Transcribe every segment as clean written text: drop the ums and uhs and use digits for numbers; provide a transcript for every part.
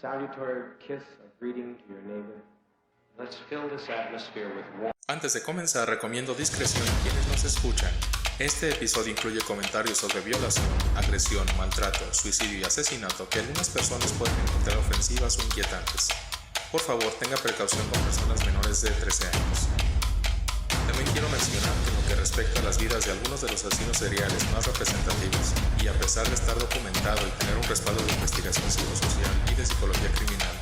salutary kiss of greeting to your neighbor. Let's fill this atmosphere with warmth. Antes de comenzar, recomiendo discreción a quienes nos escuchan. Este episodio incluye comentarios sobre violación, agresión, maltrato, suicidio y asesinato que algunas personas pueden encontrar ofensivas o inquietantes. Por favor, tenga precaución con personas menores de 13 años. También quiero mencionar que en lo que respecta a las vidas de algunos de los asesinos seriales más representativos, y a pesar de estar documentado y tener un respaldo de investigación psicosocial y de psicología criminal,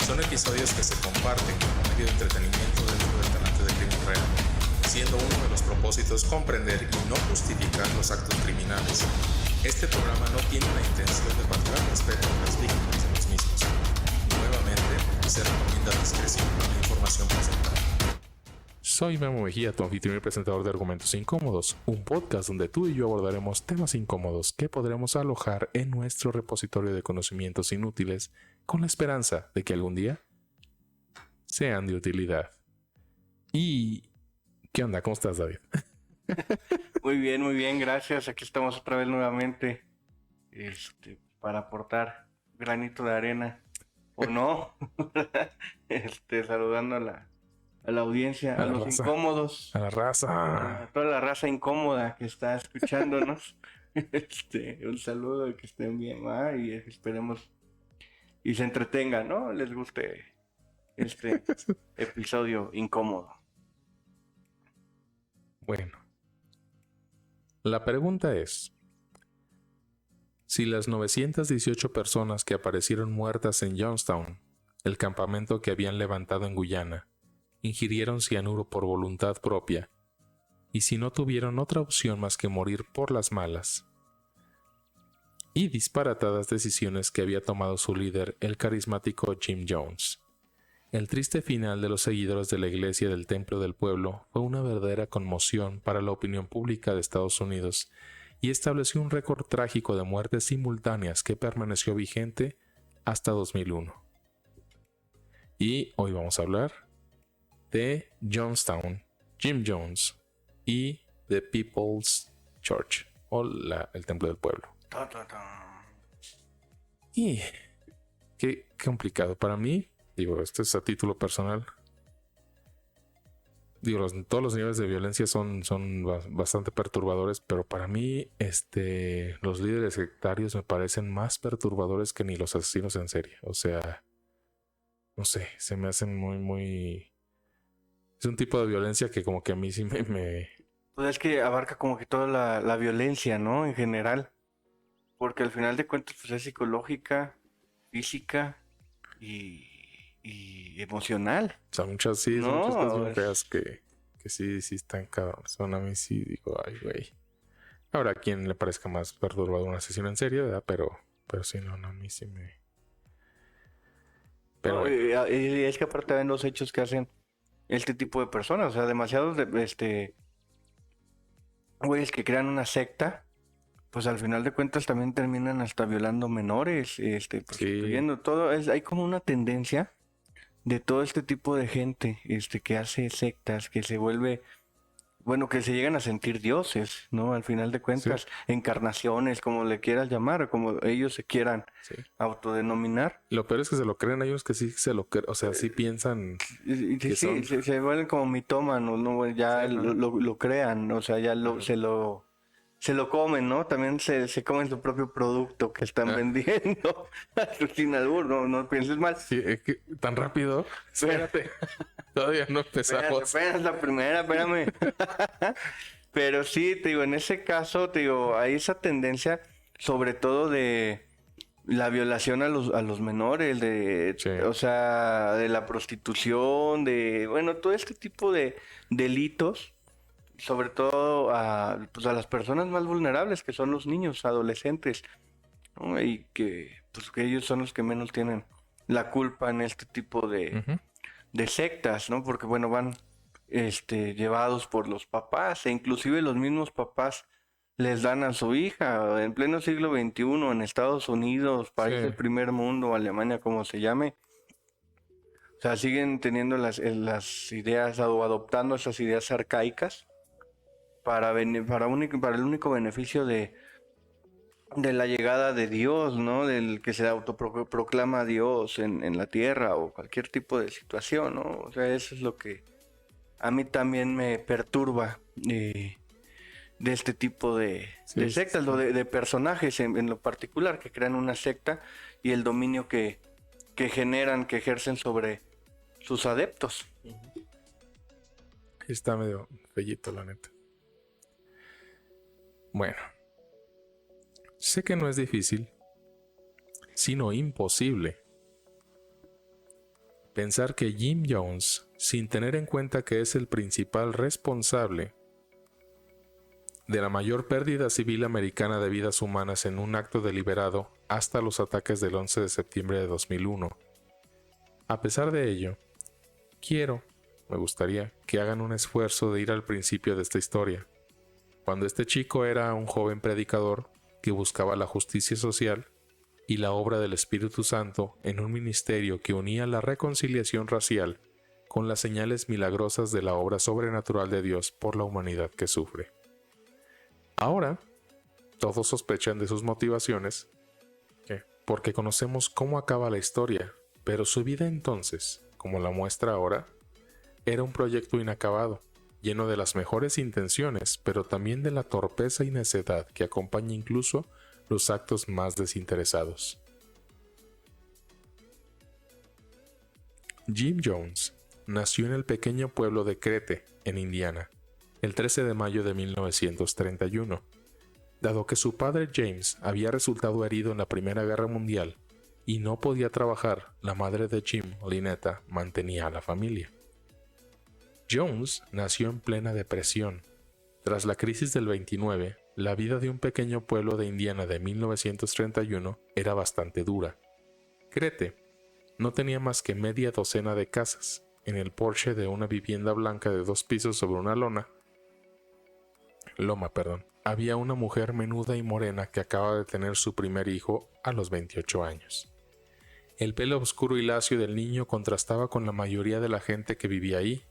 son episodios que se comparten como medio de entretenimiento dentro del talante de crimen real, siendo uno de los propósitos comprender y no justificar los actos criminales. Este programa no tiene la intención de faltar al respeto a las víctimas de los mismos. Nuevamente, se recomienda discreción con la información presentada. Soy Memo Mejía, tu anfitrión y presentador de Argumentos Incómodos, un podcast donde tú y yo abordaremos temas incómodos que podremos alojar en nuestro repositorio de conocimientos inútiles con la esperanza de que algún día sean de utilidad. ¿Y qué onda? ¿Cómo estás, David? Muy bien, gracias. Aquí estamos otra vez nuevamente para aportar granito de arena, o no, saludando a la audiencia, a los raza. Incómodos, A la raza. a toda la raza incómoda que está escuchándonos. Un saludo y que estén bien, y esperemos y se entretengan, ¿no? Les guste este episodio incómodo. Bueno, la pregunta es: si las 918 personas que aparecieron muertas en Johnstown, el campamento que habían levantado en Guyana, ingirieron cianuro por voluntad propia, y si no tuvieron otra opción más que morir por las malas, y disparatadas decisiones que había tomado su líder, el carismático Jim Jones, el triste final de los seguidores de la Iglesia del Templo del Pueblo fue una verdadera conmoción para la opinión pública de Estados Unidos y estableció un récord trágico de muertes simultáneas que permaneció vigente hasta 2001. Y hoy vamos a hablar de Johnstown, Jim Jones y The People's Church, o el Templo del Pueblo. Y qué complicado para mí. Digo, esto es a título personal. Digo, todos los niveles de violencia son bastante perturbadores, pero para mí, los líderes sectarios me parecen más perturbadores que ni los asesinos en serie. O sea, no sé, se me hacen muy... Es un tipo de violencia que como que a mí sí me... Pues es que abarca como que toda la violencia, ¿no? En general. Porque al final de cuentas pues es psicológica, física y emocional. O sea, muchas cosas bien feas que sí están cabrones. Son a mí sí digo, ay, güey. Habrá quien le parezca más perturbador un asesino en serie, ¿verdad? Pero sí, no, a mí sí me... Pero No, y es que aparte ven los hechos que hacen este tipo de personas. O sea, demasiados güeyes que crean una secta, pues al final de cuentas también terminan hasta violando menores, prostituyendo, todo. Hay como una tendencia de todo este tipo de gente que hace sectas, que se vuelve, bueno, que se llegan a sentir dioses, ¿no? Al final de cuentas, encarnaciones, como le quieras llamar, como ellos se quieran autodenominar. Lo peor es que se lo creen, hay unos que sí se lo creen, o sea, sí piensan que son... se vuelven como mitómanos, ¿no? Ya lo crean, o sea, ya se lo comen, ¿no? También se comen su propio producto que están vendiendo. Sin albur, no pienses mal. Sí, es que tan rápido. Espérate. Todavía no empezamos. Apenas la primera, espérame. Pero sí, te digo, en ese caso, te digo, hay esa tendencia, sobre todo de la violación a los menores, o sea, de la prostitución, bueno, todo este tipo de delitos. Sobre todo a las personas más vulnerables, que son los niños, adolescentes, ¿no? Y que ellos son los que menos tienen la culpa en este tipo de sectas, ¿no? Porque bueno, van llevados por los papás, e inclusive los mismos papás les dan a su hija, en pleno siglo XXI, en Estados Unidos, país del primer mundo, Alemania, como se llame. O sea, siguen teniendo las ideas o adoptando esas ideas arcaicas para el único beneficio de de la llegada de Dios, ¿no? Del que se autoproclama Dios en la tierra o cualquier tipo de situación, ¿no? O sea, eso es lo que a mí también me perturba de este tipo de sectas, de personajes en lo particular que crean una secta y el dominio que generan, que ejercen sobre sus adeptos. Está medio bellito, la neta. Bueno, sé que no es difícil, sino imposible, pensar que Jim Jones, sin tener en cuenta que es el principal responsable de la mayor pérdida civil americana de vidas humanas en un acto deliberado hasta los ataques del 11 de septiembre de 2001. A pesar de ello, me gustaría que hagan un esfuerzo de ir al principio de esta historia, cuando este chico era un joven predicador que buscaba la justicia social y la obra del Espíritu Santo en un ministerio que unía la reconciliación racial con las señales milagrosas de la obra sobrenatural de Dios por la humanidad que sufre. Ahora, todos sospechan de sus motivaciones, porque conocemos cómo acaba la historia, pero su vida entonces, como la muestra ahora, era un proyecto inacabado, lleno de las mejores intenciones, pero también de la torpeza y necedad que acompaña incluso los actos más desinteresados. Jim Jones nació en el pequeño pueblo de Crete, en Indiana, el 13 de mayo de 1931. Dado que su padre James había resultado herido en la Primera Guerra Mundial y no podía trabajar, la madre de Jim, Lynetta, mantenía a la familia. Jones nació en plena depresión. Tras la crisis del 29, la vida de un pequeño pueblo de Indiana de 1931 era bastante dura. Crete no tenía más que media docena de casas. En el porche de una vivienda blanca de 2 pisos sobre una loma, había una mujer menuda y morena que acaba de tener su primer hijo a los 28 años. El pelo oscuro y lacio del niño contrastaba con la mayoría de la gente que vivía ahí,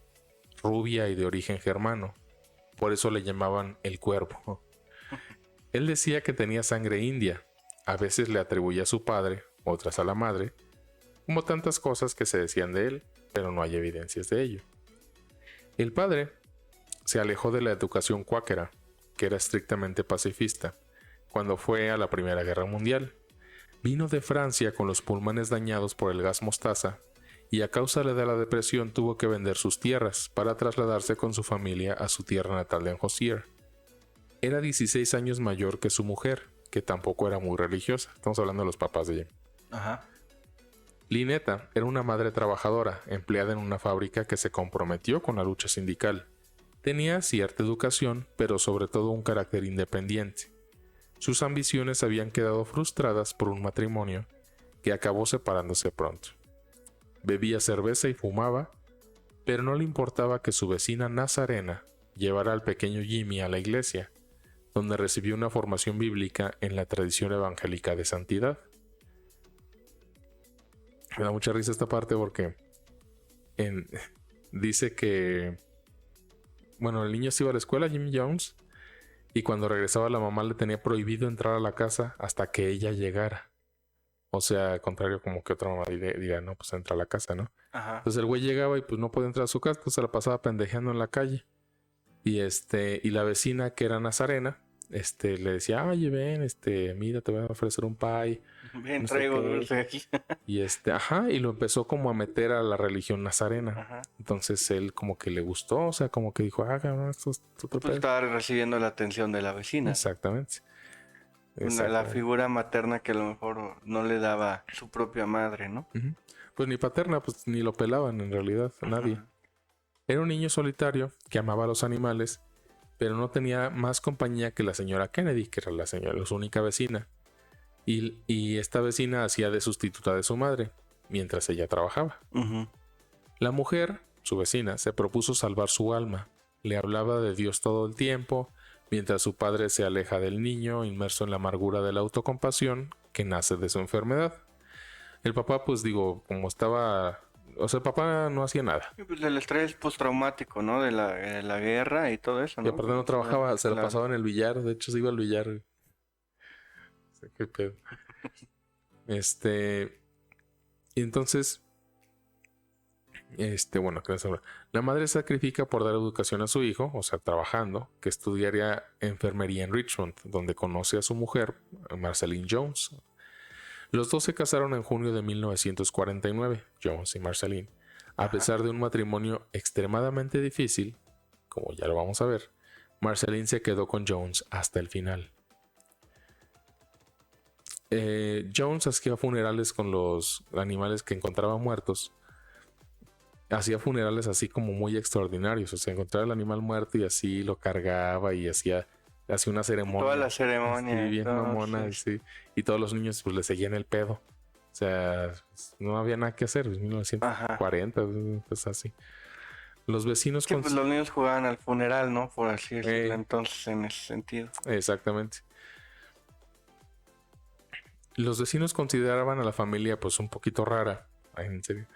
rubia y de origen germano. Por eso le llamaban el Cuervo. Él decía que tenía sangre india. A veces le atribuía a su padre, otras a la madre, como tantas cosas que se decían de él, pero no hay evidencias de ello. El padre se alejó de la educación cuáquera, que era estrictamente pacifista, cuando fue a la Primera Guerra Mundial. Vino de Francia con los pulmones dañados por el gas mostaza y a causa de la depresión tuvo que vender sus tierras para trasladarse con su familia a su tierra natal de Hosier. Era 16 años mayor que su mujer, que tampoco era muy religiosa. Estamos hablando de los papás de Jim. Ajá. Lynetta era una madre trabajadora, empleada en una fábrica que se comprometió con la lucha sindical. Tenía cierta educación, pero sobre todo un carácter independiente. Sus ambiciones habían quedado frustradas por un matrimonio que acabó separándose pronto. Bebía cerveza y fumaba, pero no le importaba que su vecina Nazarena llevara al pequeño Jimmy a la iglesia, donde recibió una formación bíblica en la tradición evangélica de santidad. Me da mucha risa esta parte porque dice que, el niño se iba a la escuela, Jimmy Jones, y cuando regresaba la mamá le tenía prohibido entrar a la casa hasta que ella llegara. O sea, al contrario, como que otra mamá diría, no, pues entra a la casa, ¿no? Ajá. Entonces el güey llegaba y pues no podía entrar a su casa, pues se la pasaba pendejeando en la calle. Y la vecina, que era Nazarena, le decía, oye, ven, mira, te voy a ofrecer un pie. Ven, no sé traigo qué. dulce aquí. Y y lo empezó como a meter a la religión nazarena. Ajá. Entonces él como que le gustó, o sea, como que dijo, cabrón, esto es otro Pues estaba recibiendo la atención de la vecina. Exactamente. La figura materna que a lo mejor no le daba su propia madre, ¿no? Uh-huh. Pues ni paterna, pues ni lo pelaban en realidad, nadie. Uh-huh. Era un niño solitario que amaba a los animales, pero no tenía más compañía que la señora Kennedy, que era su única vecina. Y esta vecina hacía de sustituta de su madre, mientras ella trabajaba. Uh-huh. La mujer, su vecina, se propuso salvar su alma. Le hablaba de Dios todo el tiempo, mientras su padre se aleja del niño, inmerso en la amargura de la autocompasión que nace de su enfermedad. El papá, como estaba... O sea, el papá no hacía nada. Pues el estrés postraumático, ¿no? De la guerra y todo eso, ¿no? Y aparte no trabajaba, se la pasaba en el billar. De hecho, se iba al billar. qué pedo. Y entonces, bueno, ¿qué les habla? La madre sacrifica por dar educación a su hijo, o sea, trabajando, que estudiaría enfermería en Richmond, donde conoce a su mujer, Marceline Jones. Los dos se casaron en junio de 1949, Jones y Marceline. A pesar de un matrimonio extremadamente difícil, como ya lo vamos a ver, Marceline se quedó con Jones hasta el final. Jones hacía funerales con los animales que encontraba muertos. Hacía funerales así como muy extraordinarios. O sea, encontraba el animal muerto y así lo cargaba y hacía una ceremonia. Toda la ceremonia. Sí, bien todo, mamona, sí. sí. Y todos los niños pues le seguían el pedo. O sea, no había nada que hacer. 1940, pues así. Los vecinos... Sí, pues los niños jugaban al funeral, ¿no? Por así decirlo, entonces, en ese sentido. Exactamente. Los vecinos consideraban a la familia pues un poquito rara. Ay, en serio.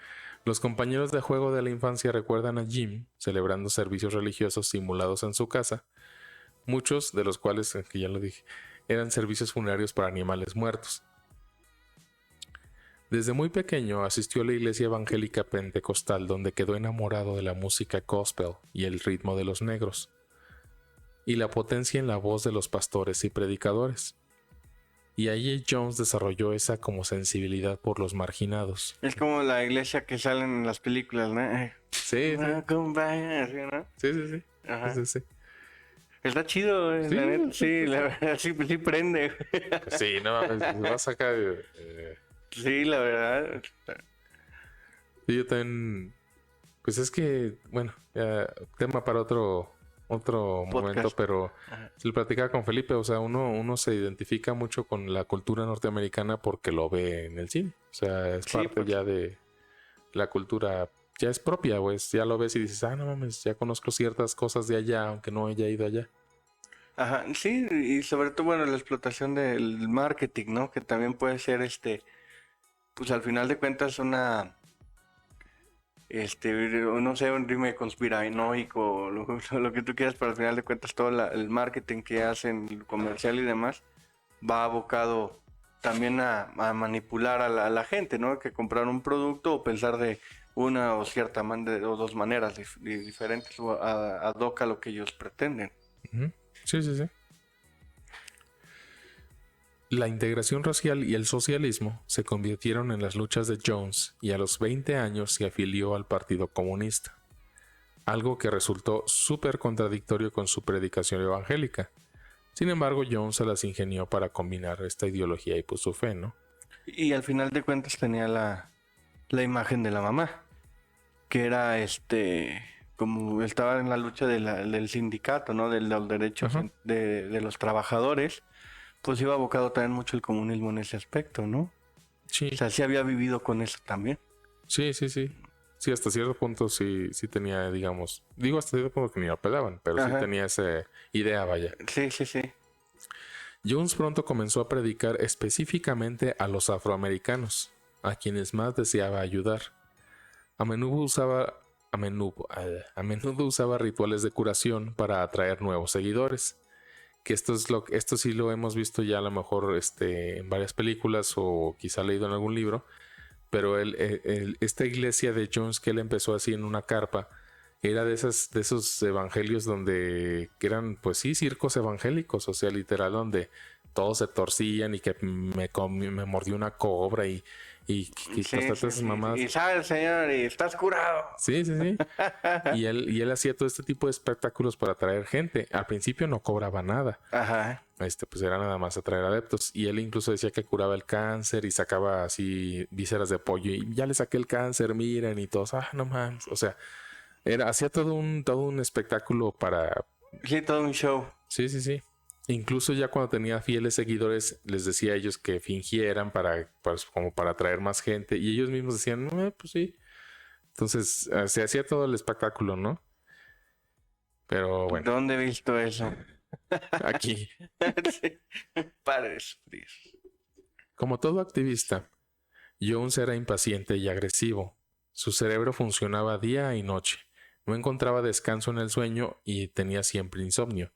Los compañeros de juego de la infancia recuerdan a Jim celebrando servicios religiosos simulados en su casa, muchos de los cuales, que ya lo dije, eran servicios funerarios para animales muertos. Desde muy pequeño asistió a la iglesia evangélica pentecostal, donde quedó enamorado de la música gospel y el ritmo de los negros, y la potencia en la voz de los pastores y predicadores. Y ahí Jones desarrolló esa como sensibilidad por los marginados. Es como la iglesia que salen en las películas, ¿no? Sí, sí. Así, ¿no? Sí. Ajá. Sí. Está chido, güey, Sí, la neta. Sí, la verdad, sí prende. Sí, no, va a sacar... Sí, la verdad. Y yo también... Pues es que, bueno, tema para otro momento, pero se lo platicaba con Felipe, o sea, uno se identifica mucho con la cultura norteamericana porque lo ve en el cine. O sea, es parte pues, ya de la cultura, ya es propia, pues ya lo ves y dices, no mames, ya conozco ciertas cosas de allá, aunque no haya ido allá. Ajá, sí, y sobre todo, bueno, la explotación del marketing, ¿no? Que también puede ser, pues al final de cuentas una, no sé, un rime conspiranoico, lo que tú quieras, pero al final de cuentas todo el marketing que hacen, el comercial y demás, va abocado también a manipular a la gente, ¿no? Que comprar un producto o pensar de una o cierta o dos maneras diferentes o ad hoc a lo que ellos pretenden. Uh-huh. Sí. La integración racial y el socialismo se convirtieron en las luchas de Jones y a los 20 años se afilió al Partido Comunista, algo que resultó súper contradictorio con su predicación evangélica. Sin embargo, Jones se las ingenió para combinar esta ideología y pues su fe, ¿no? Y al final de cuentas tenía la imagen de la mamá, que era como estaba en la lucha del sindicato, ¿no? De los derechos de los trabajadores, pues iba abocado también mucho el comunismo en ese aspecto, ¿no? Sí. O sea, sí había vivido con eso también. Sí. Sí, hasta cierto punto sí tenía, digamos... Digo hasta cierto punto que ni lo pelaban, pero sí tenía esa idea, vaya. Sí. Jones pronto comenzó a predicar específicamente a los afroamericanos, a quienes más deseaba ayudar. A menudo usaba rituales de curación para atraer nuevos seguidores. Que esto sí lo hemos visto ya a lo mejor en varias películas o quizá leído en algún libro, pero esta iglesia de Jones que él empezó así en una carpa era de esos evangelios donde que eran pues sí circos evangélicos, o sea literal donde todos se torcían y que me mordió una cobra y esas mamadas. Y sale, señor, y estás curado. Sí. y él hacía todo este tipo de espectáculos para atraer gente. Al principio no cobraba nada. Ajá. Pues era nada más atraer adeptos. Y él incluso decía que curaba el cáncer y sacaba así vísceras de pollo. Y ya le saqué el cáncer, miren, y todos, no mames. O sea, hacía todo un espectáculo para... Sí, todo un show. Sí. Incluso ya cuando tenía fieles seguidores, les decía a ellos que fingieran como para atraer más gente. Y ellos mismos decían, pues sí. Entonces, se hacía todo el espectáculo, ¿no? Pero bueno. ¿Dónde he visto eso? Aquí. Sí. Padres. Como todo activista, Jones era impaciente y agresivo. Su cerebro funcionaba día y noche. No encontraba descanso en el sueño y tenía siempre insomnio.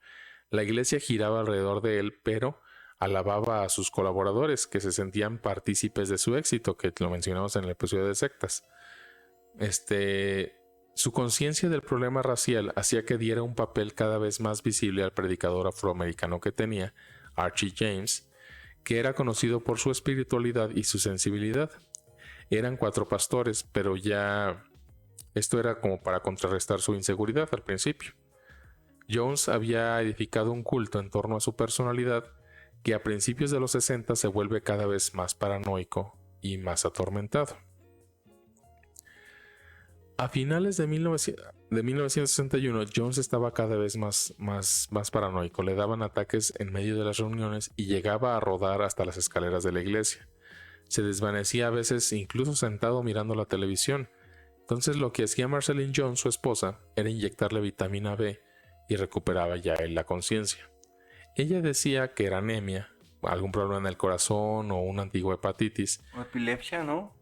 La iglesia giraba alrededor de él, pero alababa a sus colaboradores que se sentían partícipes de su éxito, que lo mencionamos en el episodio de sectas. Su conciencia del problema racial hacía que diera un papel cada vez más visible al predicador afroamericano que tenía, Archie James, que era conocido por su espiritualidad y su sensibilidad. Eran 4 pastores, pero ya esto era como para contrarrestar su inseguridad al principio. Jones había edificado un culto en torno a su personalidad que a principios de los 60 se vuelve cada vez más paranoico y más atormentado. A finales de 1961, Jones estaba cada vez más paranoico. Le daban ataques en medio de las reuniones y llegaba a rodar hasta las escaleras de la iglesia. Se desvanecía a veces incluso sentado mirando la televisión. Entonces lo que hacía Marceline Jones, su esposa, era inyectarle vitamina B y recuperaba ya él la conciencia. Ella decía que era anemia, algún problema en el corazón o una antigua hepatitis. O epilepsia, ¿no?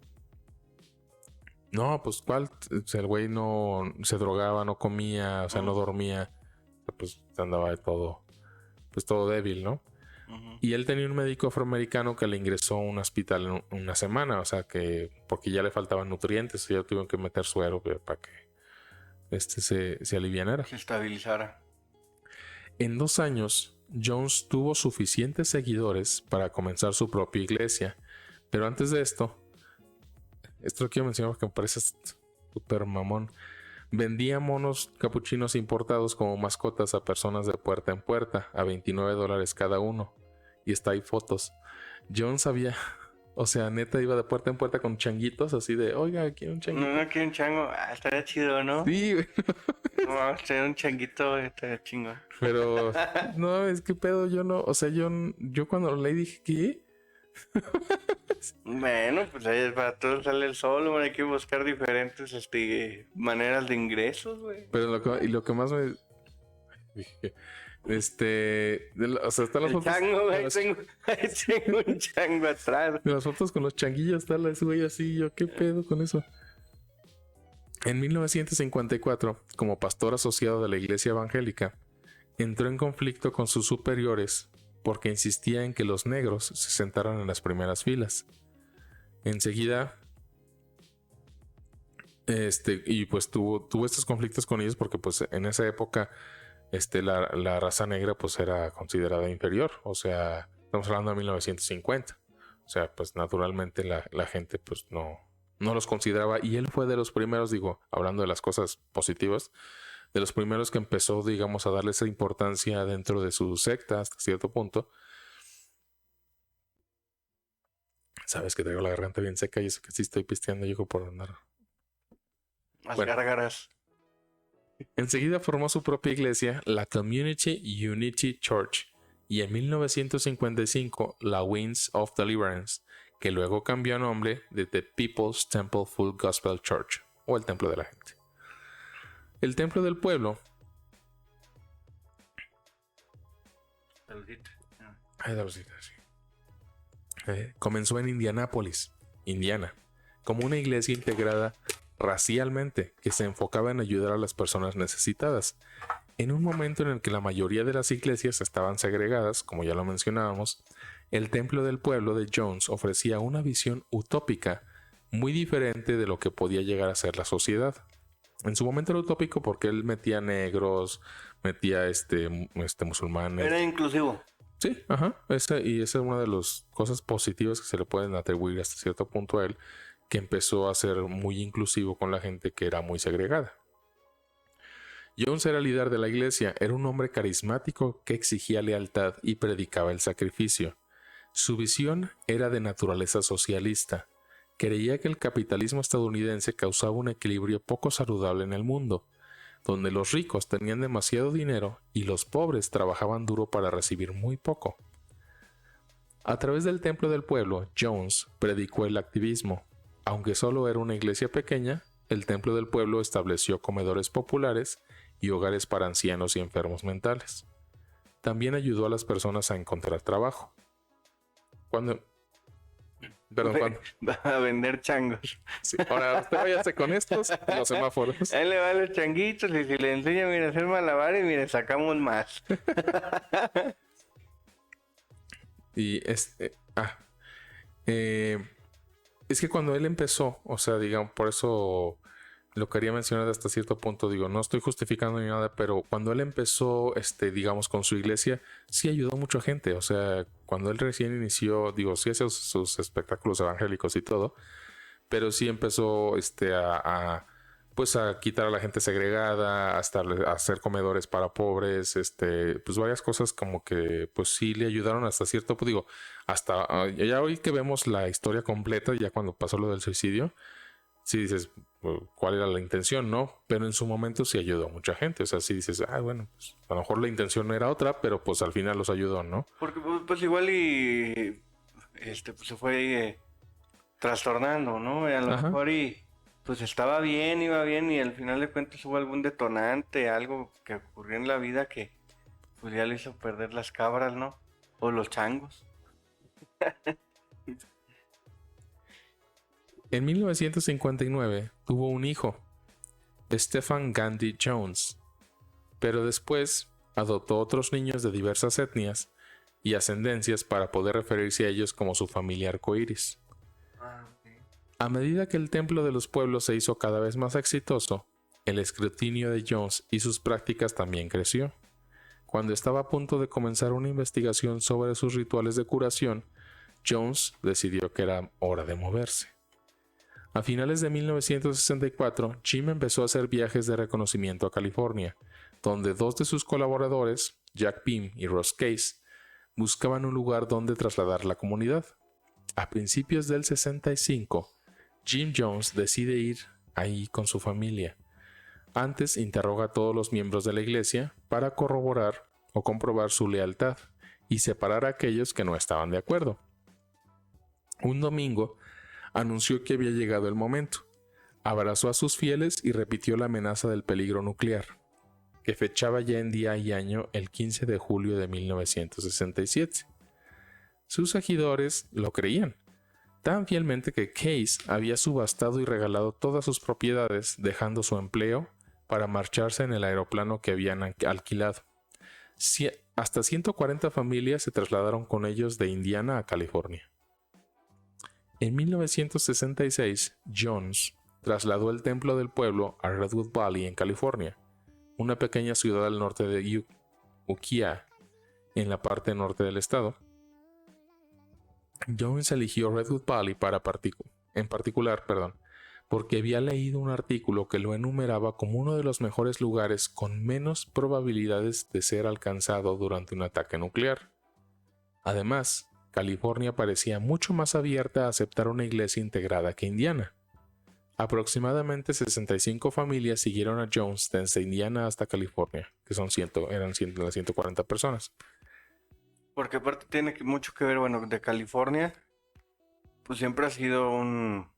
No, pues ¿cuál? O sea, el güey no se drogaba, no comía, o sea, no dormía. Pues andaba todo débil, ¿no? Uh-huh. Y él tenía un médico afroamericano que le ingresó a un hospital en una semana, o sea, que porque ya le faltaban nutrientes, ya tuvieron que meter suero para que se alivianara. Se estabilizara. En 2 años, Jones tuvo suficientes seguidores para comenzar su propia iglesia, pero antes de esto lo quiero mencionar porque me parece súper mamón. Vendía monos capuchinos importados como mascotas a personas de puerta en puerta a $29 cada uno. Y está ahí fotos. Jones sabía, o sea, neta iba de puerta en puerta con changuitos así de, oiga, quiero un changuito. No quiero un chango. Estaría chido, ¿no? Sí, güey. No, tener un changuito estaría chingón. Pero, no, es que pedo, yo no, o sea, yo cuando lo leí dije, ¿qué? Bueno, pues ahí para todos sale el sol, güey. Hay que buscar diferentes maneras de ingresos, güey. Pero lo que más me dije, o sea, están las El fotos. chango, ahí tengo un chango atrás. Las fotos con los changuillos, está ese güey así, yo, ¿qué pedo con eso? En 1954, como pastor asociado de la iglesia evangélica, entró en conflicto con sus superiores porque insistía en que los negros se sentaran en las primeras filas. Enseguida, y pues tuvo estos conflictos con ellos porque pues en esa época la raza negra pues era considerada inferior, o sea, estamos hablando de 1950. O sea, pues naturalmente la gente pues no los consideraba, y él fue de los primeros, digo, hablando de las cosas positivas, de los primeros que empezó, digamos, a darle esa importancia dentro de su secta hasta cierto punto. Sabes que traigo la garganta bien seca y eso que sí estoy pisteando, yo por andar. Las Bueno. gárgaras. Enseguida formó su propia iglesia, la Community Unity Church, y en 1955 la Winds of Deliverance, que luego cambió a nombre de The People's Temple Full Gospel Church, o el Templo de la Gente. El Templo del Pueblo comenzó en Indianápolis, Indiana, como una iglesia integrada racialmente que se enfocaba en ayudar a las personas necesitadas. En un momento en el que la mayoría de las iglesias estaban segregadas, como ya lo mencionábamos, el Templo del Pueblo de Jones ofrecía una visión utópica muy diferente de lo que podía llegar a ser la sociedad. En su momento era utópico porque él metía negros, metía musulmanes. Era inclusivo. Sí, ajá. Esa es una de las cosas positivas que se le pueden atribuir hasta cierto punto a él, que empezó a ser muy inclusivo con la gente que era muy segregada. Jones era líder de la iglesia, era un hombre carismático que exigía lealtad y predicaba el sacrificio. Su visión era de naturaleza socialista. Creía que el capitalismo estadounidense causaba un equilibrio poco saludable en el mundo, donde los ricos tenían demasiado dinero y los pobres trabajaban duro para recibir muy poco. A través del Templo del Pueblo, Jones predicó el activismo. Aunque solo era una iglesia pequeña, el Templo del Pueblo estableció comedores populares y hogares para ancianos y enfermos mentales. También ayudó a las personas a encontrar trabajo. ¿Cuándo? A vender changos. Sí. Ahora usted váyase con estos los semáforos. Ahí le van los changuitos y si le enseña, mira, a hacer malabares, mire, sacamos más. Y es que cuando él empezó, o sea, digamos, por eso lo quería mencionar hasta cierto punto, digo, no estoy justificando ni nada, pero cuando él empezó, digamos, con su iglesia, sí ayudó a mucha gente. O sea, cuando él recién inició, digo, sí hacía sus espectáculos evangélicos y todo, pero sí empezó, pues a quitar a la gente segregada, a hacer comedores para pobres, pues varias cosas como que, pues sí le ayudaron hasta cierto punto, digo, hasta ya hoy que vemos la historia completa, ya cuando pasó lo del suicidio, sí dices, ¿cuál era la intención? No, pero en su momento sí ayudó a mucha gente. O sea, sí dices, bueno, pues a lo mejor la intención no era otra, pero pues al final los ayudó, ¿no? Porque pues igual y pues se fue trastornando, ¿no? Y a lo Ajá. mejor y pues estaba bien, iba bien y al final de cuentas hubo algún detonante, algo que ocurrió en la vida que pues ya le hizo perder las cabras, ¿no? O los changos. En 1959 tuvo un hijo, Stephen Gandhi Jones, pero después adoptó otros niños de diversas etnias y ascendencias para poder referirse a ellos como su familia arcoíris. A medida que el templo de los pueblos se hizo cada vez más exitoso, el escrutinio de Jones y sus prácticas también creció. Cuando estaba a punto de comenzar una investigación sobre sus rituales de curación, Jones decidió que era hora de moverse. A finales de 1964, Jim empezó a hacer viajes de reconocimiento a California, donde dos de sus colaboradores, Jack Pym y Ross Case, buscaban un lugar donde trasladar la comunidad. A principios del 65, Jim Jones decide ir ahí con su familia. Antes interroga a todos los miembros de la iglesia para corroborar o comprobar su lealtad y separar a aquellos que no estaban de acuerdo. Un domingo, anunció que había llegado el momento. Abrazó a sus fieles y repitió la amenaza del peligro nuclear, que fechaba ya en día y año el 15 de julio de 1967. Sus seguidores lo creían, tan fielmente que Case había subastado y regalado todas sus propiedades, dejando su empleo para marcharse en el aeroplano que habían alquilado. Hasta 140 familias se trasladaron con ellos de Indiana a California. En 1966, Jones trasladó el templo del pueblo a Redwood Valley, en California, una pequeña ciudad al norte de Ukiah, en la parte norte del estado. Jones eligió Redwood Valley en particular, porque había leído un artículo que lo enumeraba como uno de los mejores lugares con menos probabilidades de ser alcanzado durante un ataque nuclear. Además, California parecía mucho más abierta a aceptar una iglesia integrada que Indiana. Aproximadamente 65 familias siguieron a Jones desde Indiana hasta California, que eran 140 personas. Porque aparte tiene mucho que ver, bueno, de California, pues siempre ha sido un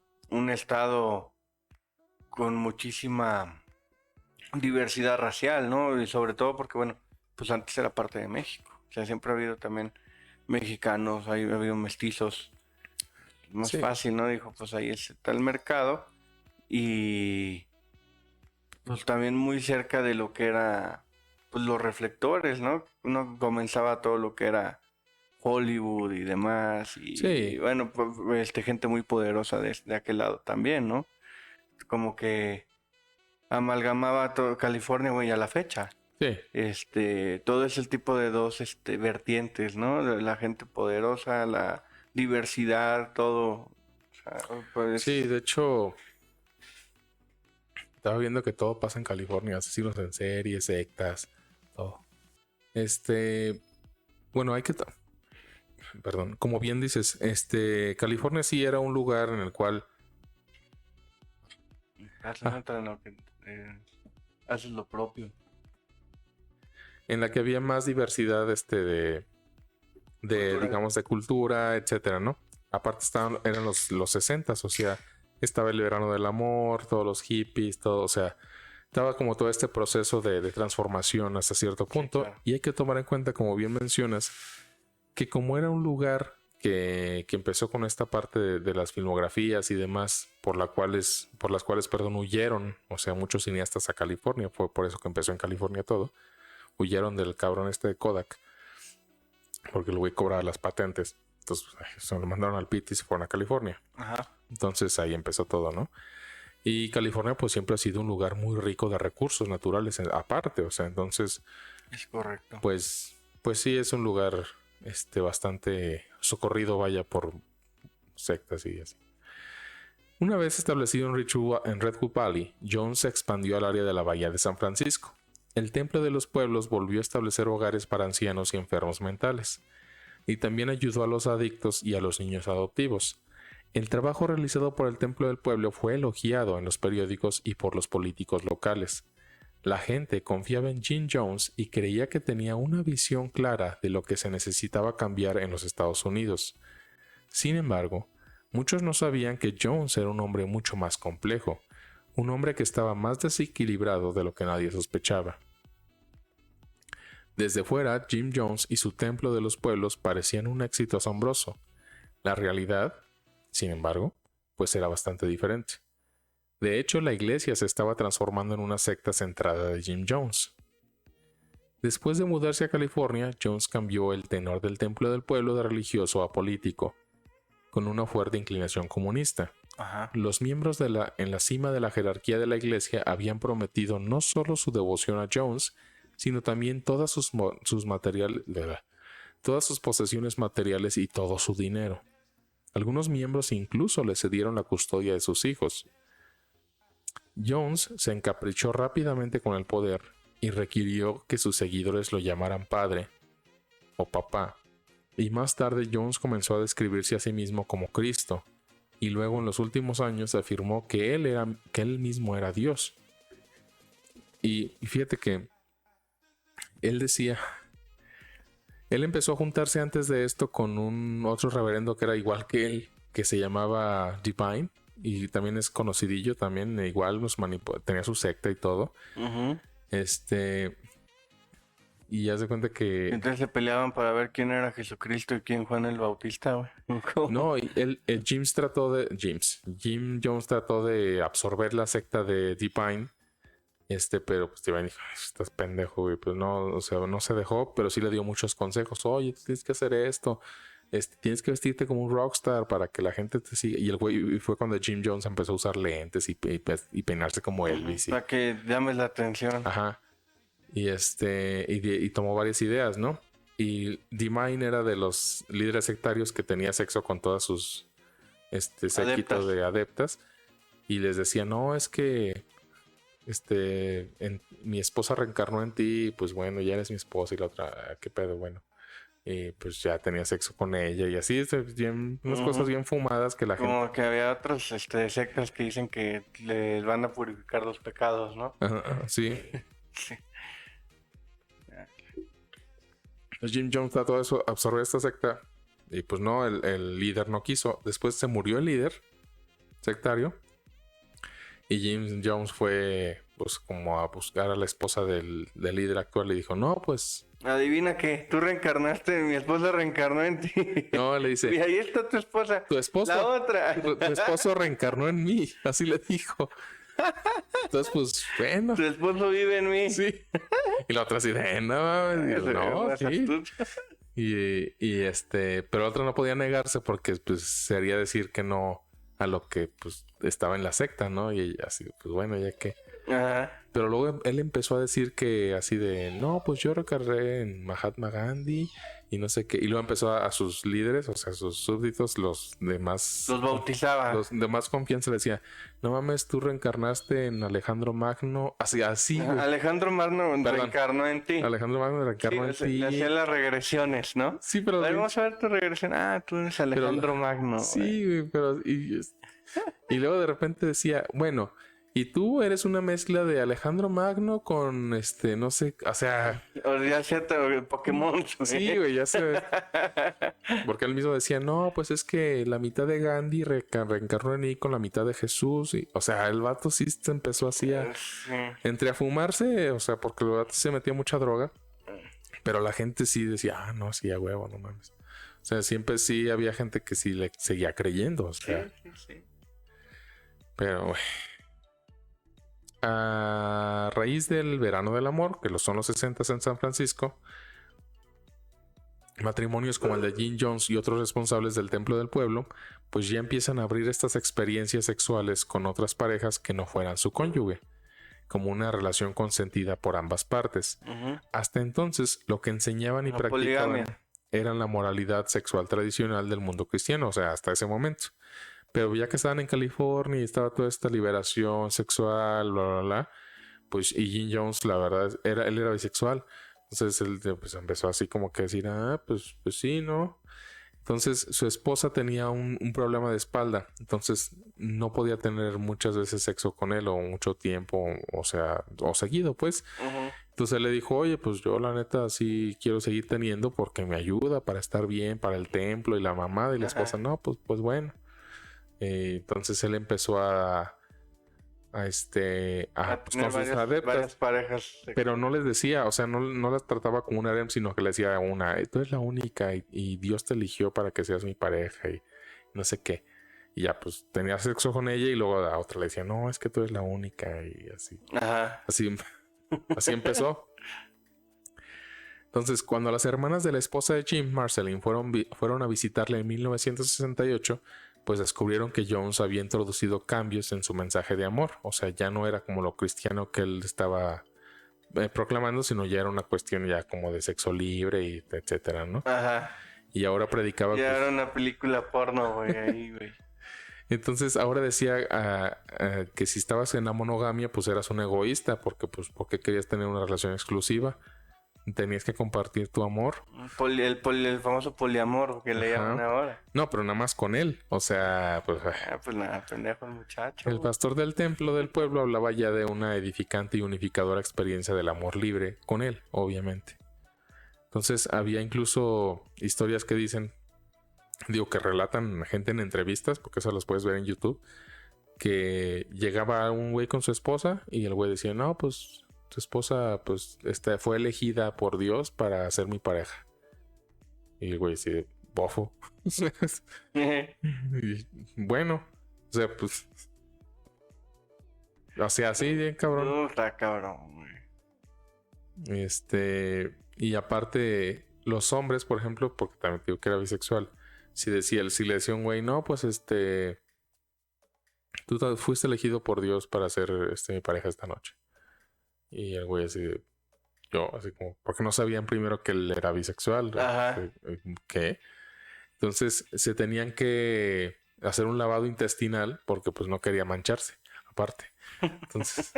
estado con muchísima diversidad racial, ¿no? Y sobre todo porque, bueno, pues antes era parte de México. O sea, siempre ha habido también mexicanos, ha habido mestizos. Más Sí. fácil, ¿no? Dijo, pues ahí está el mercado. Y pues también muy cerca de lo que era, pues los reflectores, ¿no? Uno comenzaba todo lo que era Hollywood y demás. Y, Sí. bueno, pues gente muy poderosa de aquel lado también, ¿no? Como que amalgamaba todo California, güey, a la fecha. Sí. Todo es el tipo de dos vertientes, ¿no? La gente poderosa, la diversidad, todo. O sea, pues, Sí, de hecho, estaba viendo que todo pasa en California, asesinos en serie, sectas, todo. Bueno, perdón, como bien dices, California sí era un lugar en el cual haces lo propio. en la que había más diversidad de Cultural. digamos, de cultura, etcétera, ¿no? Aparte eran los 60s, o sea, estaba el verano del amor, todos los hippies, todo, o sea, estaba como todo este proceso de transformación hasta cierto punto. Claro. Y hay que tomar en cuenta, como bien mencionas, que como era un lugar que empezó con esta parte de las filmografías y demás, por las cuales, huyeron, o sea, muchos cineastas a California, fue por eso que empezó en California todo, huyeron del cabrón de Kodak. porque el güey cobraba las patentes. Entonces se lo mandaron al pit y se fueron a California. Ajá. Entonces ahí empezó todo, ¿no? Y California pues siempre ha sido un lugar muy rico de recursos naturales aparte, o sea, entonces Es correcto. pues sí es un lugar bastante socorrido, vaya, por sectas y así. Una vez establecido en Redwood Valley, Jones se expandió al área de la bahía de San Francisco. El Templo de los Pueblos volvió a establecer hogares para ancianos y enfermos mentales, y también ayudó a los adictos y a los niños adoptivos. El trabajo realizado por el Templo del Pueblo fue elogiado en los periódicos y por los políticos locales. La gente confiaba en Jim Jones y creía que tenía una visión clara de lo que se necesitaba cambiar en los Estados Unidos. Sin embargo, muchos no sabían que Jones era un hombre mucho más complejo, un hombre que estaba más desequilibrado de lo que nadie sospechaba. Desde fuera, Jim Jones y su Templo de los Pueblos parecían un éxito asombroso. La realidad, sin embargo, pues era bastante diferente. De hecho, la iglesia se estaba transformando en una secta centrada de Jim Jones. Después de mudarse a California, Jones cambió el tenor del Templo del Pueblo de religioso a político, con una fuerte inclinación comunista. Ajá. Los miembros en la cima de la jerarquía de la iglesia habían prometido no solo su devoción a Jones, sino también todas sus posesiones materiales y todo su dinero. Algunos miembros incluso le cedieron la custodia de sus hijos. Jones se encaprichó rápidamente con el poder y requirió que sus seguidores lo llamaran padre o papá, y más tarde Jones comenzó a describirse a sí mismo como Cristo, y luego en los últimos años afirmó que él mismo era Dios. Y fíjate que él empezó a juntarse antes de esto con un otro reverendo que era igual que él, que se llamaba Divine, y también es conocidillo, también igual tenía su secta y todo. Ujú. Y ya se cuenta que Entonces se peleaban para ver quién era Jesucristo y quién Juan el Bautista, güey. no, y Jim Jones trató de absorber la secta de Divine. Pero pues Divine dijo: estás pendejo, güey. Pues no, o sea, no se dejó, pero sí le dio muchos consejos. Oye, tienes que hacer esto. Tienes que vestirte como un rockstar para que la gente te siga. Y el güey, y fue cuando Jim Jones empezó a usar lentes y peinarse como Elvis. Para que llames la atención. Ajá. Y tomó varias ideas, ¿no? Y Divine era de los líderes sectarios que tenía sexo con todas sus séquito de adeptas. Y les decía: no, es que mi esposa reencarnó en ti, y pues bueno, ya eres mi esposa. Y la otra, ¿qué pedo? Bueno, y pues ya tenía sexo con ella y así, unas cosas bien fumadas que la gente... Como que había otros sectas que dicen que les van a purificar los pecados, ¿no? Sí. Sí. Pues Jim Jones trató de absorber esta secta y pues no, el líder no quiso. Después se murió el líder sectario y Jim Jones fue pues como a buscar a la esposa del líder actual y dijo: no, pues... Adivina qué, tú reencarnaste, mi esposa reencarnó en ti. No, le dice: y ahí está tu esposa. Tu esposo, la otra. Tu esposo reencarnó en mí, así le dijo. Entonces, pues, bueno. Tu esposo vive en mí. Sí. Y la otra así de: no, sí. Pero la otra no podía negarse porque, pues, sería decir que no a lo que, pues, estaba en la secta, ¿no? Y ella así, pues, bueno, ya que... Ajá. Pero luego él empezó a decir que así de: no, pues yo recargué en Mahatma Gandhi y no sé qué. Y luego empezó a sus líderes, o sea, a sus súbditos, los demás... Los bautizaba. Los de más confianza le decía: no mames, tú reencarnaste en Alejandro Magno. Así, güey. Alejandro Magno reencarnó en ti. Alejandro Magno reencarnó en ti. Le hacía las regresiones, ¿no? Sí, pero... A ver, vamos a ver tu regresión. Ah, tú eres Alejandro Magno. Sí, güey, pero... Y luego de repente decía: bueno... y tú eres una mezcla de Alejandro Magno con no sé, o sea... O ya sea Pokémon. Sí, güey, ya sé. Porque él mismo decía: no, pues es que la mitad de Gandhi reencarnó en mí con la mitad de Jesús. Y, o sea, el vato sí se empezó así a... entre a fumarse, o sea, porque el vato se metía mucha droga. Pero la gente sí decía: ah, no, sí, a huevo, no mames. O sea, siempre sí había gente que sí le seguía creyendo, o sea. Sí. Pero, güey. A raíz del verano del amor, que son los 60 en San Francisco, matrimonios como el de Jim Jones y otros responsables del templo del pueblo, pues ya empiezan a abrir estas experiencias sexuales con otras parejas que no fueran su cónyuge, como una relación consentida por ambas partes. Ujú. Hasta entonces, lo que enseñaban y La practicaban poligamia. eran la moralidad sexual tradicional del mundo cristiano, o sea, hasta ese momento. Pero ya que estaban en California y estaba toda esta liberación sexual, bla, bla, bla, pues y Jim Jones, la verdad, él era bisexual. Entonces él pues, empezó así como que a decir, pues sí, ¿no? Entonces su esposa tenía un problema de espalda, entonces no podía tener muchas veces sexo con él o mucho tiempo, o sea, o seguido, pues. Ujú. Entonces él le dijo, oye, pues yo la neta sí quiero seguir teniendo porque me ayuda para estar bien, para el templo y la mamá y la esposa, Ajá. no, pues bueno. Entonces él empezó a pues, tener con sus adeptas, varias parejas. pero no les decía, o sea, no las trataba como un harem, sino que le decía a una, tú eres la única y Dios te eligió para que seas mi pareja y no sé qué. Y ya, pues tenía sexo con ella y luego a otra le decía, no, es que tú eres la única y así. Ajá. Así empezó. Entonces, cuando las hermanas de la esposa de Jim, Marceline, fueron a visitarle en 1968, pues descubrieron que Jones había introducido cambios en su mensaje de amor. O sea, ya no era como lo cristiano que él estaba proclamando, sino ya era una cuestión ya como de sexo libre y etcétera, ¿no? Ajá. Y ahora predicaba... Ya pues, era una película porno, güey, ahí, güey. entonces ahora decía que si estabas en la monogamia, pues eras un egoísta, porque querías tener una relación exclusiva. Tenías que compartir tu amor. El famoso poliamor que le Ajá. llaman ahora. No, pero nada más con él. O sea, pues Pues nada, pendejo el muchacho. el pastor del templo del pueblo hablaba ya de una edificante y unificadora experiencia del amor libre con él, obviamente. Entonces había incluso historias que dicen, que relatan gente en entrevistas, porque eso las puedes ver en YouTube, que llegaba un güey con su esposa y el güey decía, no, pues tu esposa pues fue elegida por Dios para ser mi pareja. Y el güey así, bofo. Y, bueno, o sea, pues... O sea, así, bien cabrón. No, está cabrón, güey. Y aparte, los hombres, por ejemplo, porque también digo que era bisexual, si le decía a un güey, no, pues tú fuiste elegido por Dios para ser mi pareja esta noche. Y el güey así, yo, así como, porque no sabían primero que él era bisexual. Ajá. ¿Qué? Entonces se tenían que hacer un lavado intestinal porque pues no quería mancharse, aparte. Entonces,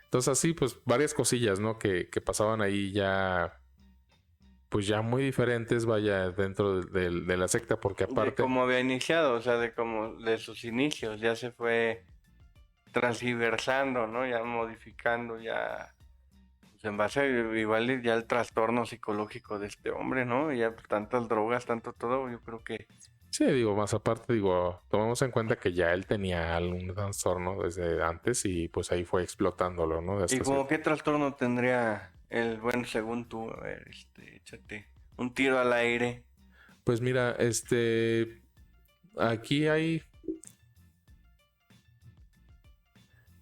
entonces así, pues varias cosillas, ¿no? Que pasaban ahí ya, pues ya muy diferentes, vaya, dentro de la secta, porque De aparte... cómo había iniciado, o sea, de sus inicios, ya se fue transversando, ¿no? Ya modificando, ya pues, en base igual ya el trastorno psicológico de este hombre, ¿no? Ya tantas drogas, tanto todo, yo creo que... Sí, digo, más aparte, digo, tomamos en cuenta que ya él tenía algún trastorno desde antes y pues ahí fue explotándolo, ¿no? ¿Y como qué trastorno tendría el bueno según tú? A ver, échate un tiro al aire. Pues mira, aquí hay...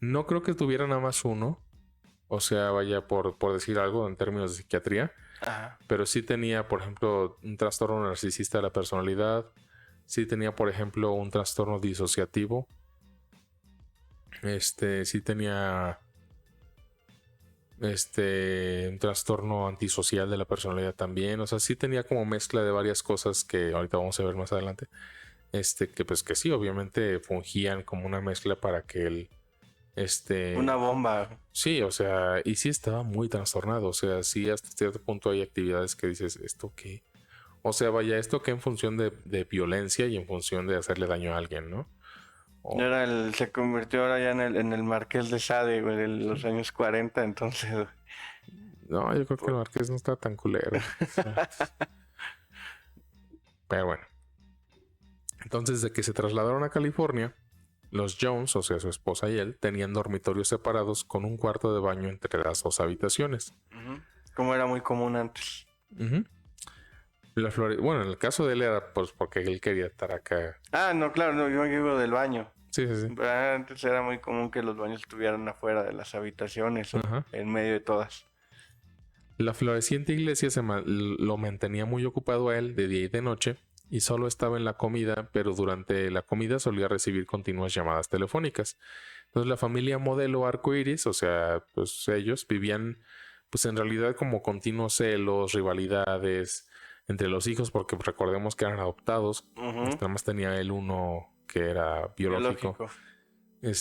No creo que tuviera nada más uno. O sea, vaya por decir algo en términos de psiquiatría. Ajá. Pero sí tenía, por ejemplo, un trastorno narcisista de la personalidad. Sí tenía, por ejemplo, un trastorno disociativo. Sí tenía un trastorno antisocial de la personalidad también. O sea, sí tenía como mezcla de varias cosas que ahorita vamos a ver más adelante. Que pues que sí, obviamente fungían como una mezcla para que él Una bomba. sí, o sea, y sí estaba muy trastornado, o sea, sí hasta cierto punto hay actividades que dices, ¿esto qué? O sea, vaya, esto que en función de violencia y en función de hacerle daño a alguien, ¿no? O- Se convirtió ahora ya en el Marqués de Sade, güey, de los años 40, entonces... no, yo creo que el Marqués no está tan culero. O sea, pero bueno. Entonces, de que se trasladaron a California, los Jones, o sea, su esposa y él, tenían dormitorios separados con un cuarto de baño entre las dos habitaciones. Ujú. Como era muy común antes. Ujú. Bueno, en el caso de él era pues porque él quería estar acá. Ah, no, claro, no, yo digo del baño. Sí, sí, sí. Antes era muy común que los baños estuvieran afuera de las habitaciones o Ajá. en medio de todas. La floreciente iglesia lo mantenía muy ocupado a él de día y de noche y solo estaba en la comida, pero durante la comida solía recibir continuas llamadas telefónicas. Entonces la familia modelo arcoíris, o sea, pues ellos vivían pues en realidad como continuos celos, rivalidades entre los hijos, porque recordemos que eran adoptados. Nada más tenía él uno que era biológico. El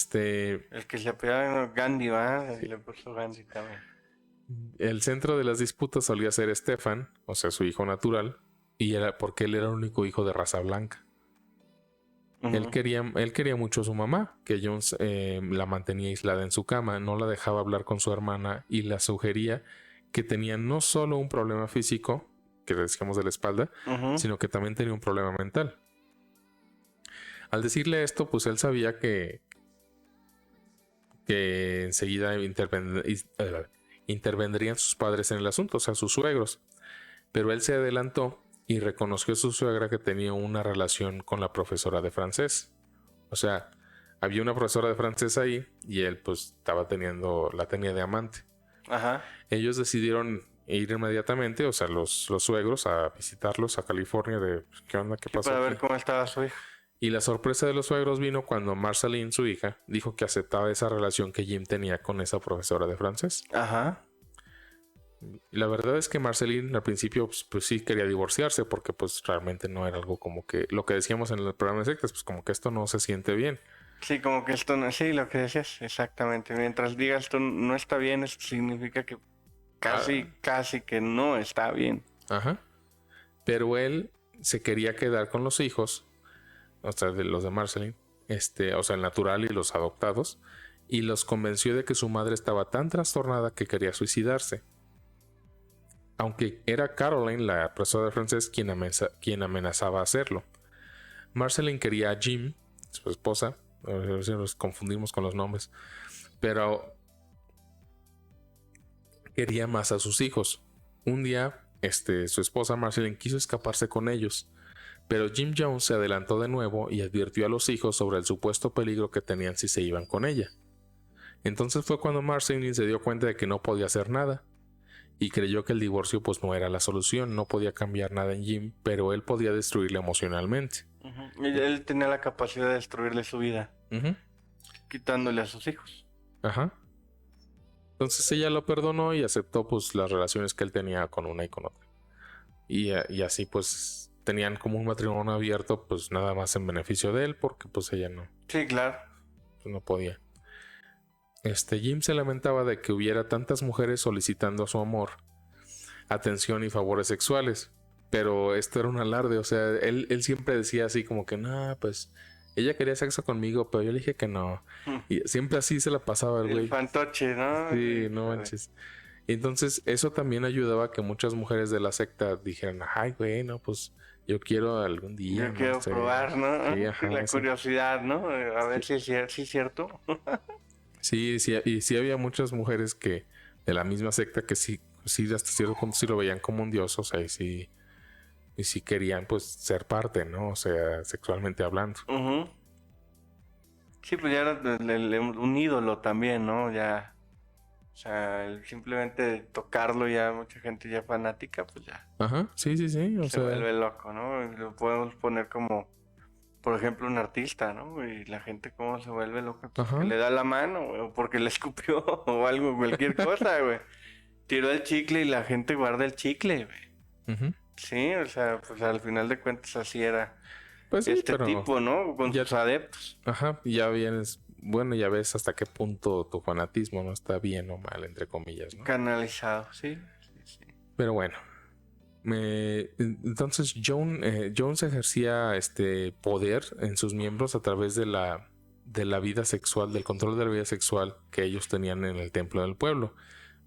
que se apellidaba Gandhi, ¿va? Le puso Gandhi también. El centro de las disputas solía ser Stefan, o sea, su hijo natural, y era porque él era el único hijo de raza blanca. Él quería mucho a su mamá, que Jones la mantenía aislada en su cama, no la dejaba hablar con su hermana y la sugería que tenía no solo un problema físico, que decíamos de la espalda, sino que también tenía un problema mental. Al decirle esto, pues él sabía que enseguida intervendrían sus padres en el asunto, o sea, sus suegros. Pero él se adelantó y reconoció a su suegra que tenía una relación con la profesora de francés. O sea, había una profesora de francés ahí y él pues la tenía de amante. Ajá. Ellos decidieron ir inmediatamente, o sea, los suegros, a visitarlos a California de ¿qué onda? ¿Qué pasó? Para ver aquí? cómo estaba su hija. Y la sorpresa de los suegros vino cuando Marceline, su hija, dijo que aceptaba esa relación que Jim tenía con esa profesora de francés. Ajá. Y la verdad es que Marceline al principio pues sí quería divorciarse porque pues realmente no era algo como que lo que decíamos en el programa de sectas, pues como que esto no se siente bien. Sí, como que esto no, sí, lo que decías, exactamente. Mientras digas esto no está bien, eso significa que casi que no está bien. Ajá. Pero él se quería quedar con los hijos, o sea, de los de Marceline, o sea, el natural y los adoptados, y los convenció de que su madre estaba tan trastornada que quería suicidarse. Aunque era Caroline, la profesora de francés, quien amenazaba hacerlo. Marceline quería a Jim, su esposa, a ver si nos confundimos con los nombres, pero quería más a sus hijos. Un día, su esposa Marceline quiso escaparse con ellos, pero Jim Jones se adelantó de nuevo y advirtió a los hijos sobre el supuesto peligro que tenían si se iban con ella. Entonces fue cuando Marceline se dio cuenta de que no podía hacer nada y creyó que el divorcio pues no era la solución, no podía cambiar nada en Jim, pero él podía destruirle emocionalmente. Y él tenía la capacidad de destruirle su vida, quitándole a sus hijos. Ajá. Entonces ella lo perdonó y aceptó pues las relaciones que él tenía con una y con otra. Y así pues tenían como un matrimonio abierto, pues nada más en beneficio de él, porque pues ella no. Sí, claro. Pues, no podía. Jim se lamentaba de que hubiera tantas mujeres solicitando su amor, atención y favores sexuales. Pero esto era un alarde, o sea, él siempre decía así como que no, pues ella quería sexo conmigo, pero yo le dije que no. Y siempre así se la pasaba el güey. El fantoche, ¿no? Sí, no manches. Y entonces eso también ayudaba a que muchas mujeres de la secta dijeran, ay, güey, no, pues yo quiero algún día. Yo quiero probar, ¿no? Sí, ajá, la curiosidad, ¿no? A ver si es cierto. Sí, y sí había muchas mujeres que de la misma secta que sí hasta cierto punto sí lo veían como un dios, o sea, y sí querían pues ser parte, ¿no? O sea, sexualmente hablando. Sí, pues ya era un ídolo también, ¿no? Ya, o sea, simplemente tocarlo ya, mucha gente ya fanática, pues ya. Ajá, sí, se vuelve loco, ¿no? Y lo podemos poner como, por ejemplo, un artista, ¿no? Y la gente cómo se vuelve loca, porque le da la mano, güey, o porque le escupió, o algo, cualquier cosa, güey. Tiró el chicle y la gente guarda el chicle, güey. Sí, o sea, pues al final de cuentas así era pues sí, tipo, ¿no? Con sus adeptos. Ajá, ya vienes, bueno, ya ves hasta qué punto tu fanatismo no está bien o mal, entre comillas, ¿no? Canalizado, sí. Pero bueno, entonces Jones ejercía poder en sus miembros a través de la vida sexual, del control de la vida sexual que ellos tenían en el templo del pueblo.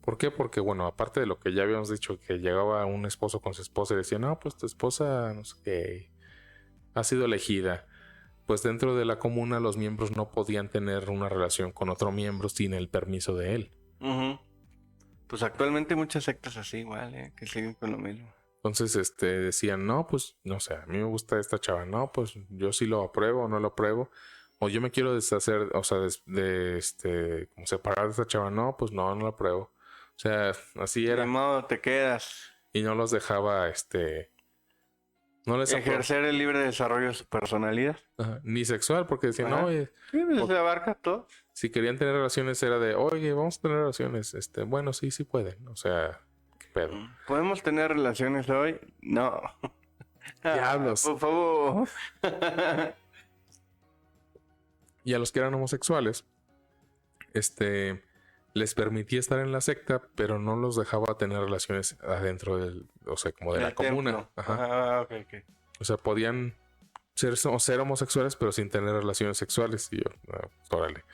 ¿Por qué? Porque, bueno, aparte de lo que ya habíamos dicho, que llegaba un esposo con su esposa y decía, no, pues tu esposa, no sé qué, ha sido elegida. Pues dentro de la comuna los miembros no podían tener una relación con otro miembro sin el permiso de él. Pues actualmente hay muchas sectas así igual, que siguen con lo mismo. Entonces, decían, no, pues, no sé, a mí me gusta esta chava, no, pues yo sí lo apruebo o no lo apruebo. O yo me quiero deshacer, o sea, como separar de esta chava, no, pues no lo apruebo. O O sea, así De era. modo te quedas. Y no los dejaba, no les Ejercer el libre desarrollo de su personalidad. Ajá, ni sexual, porque decían, Ajá. no, oye, Sí, pues Por- se abarca todo. si querían tener relaciones era de, oye, vamos a tener relaciones. Bueno, sí, sí pueden. O sea, qué pedo. ¿Podemos tener relaciones hoy? No. Diablos. Por favor. Y a los que eran homosexuales, les permitía estar en la secta, pero no los dejaba tener relaciones adentro o sea, como de la El comuna. templo. Ajá. Ok. O sea, podían ser homosexuales, pero sin tener relaciones sexuales. Y yo, órale.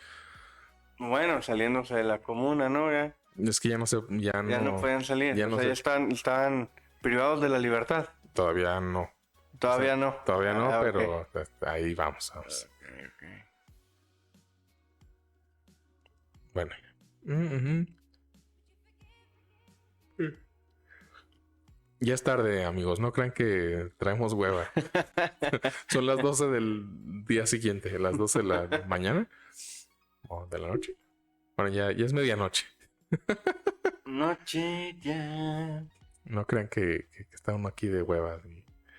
Bueno, saliéndose de la comuna, ¿no? Ya Es que ya no sé, ya no pueden salir. ya O no sea, sé. ya están privados de la libertad. Todavía no. Todavía no. Todavía no, Ah, ok. pero ahí vamos. Ok. Bueno. Ujú. Ya es tarde, amigos. No crean que traemos hueva. Son las 12 del día siguiente, las 12 de la mañana o de la noche. Bueno, ya es medianoche. Noche ya. No crean que está uno aquí de hueva.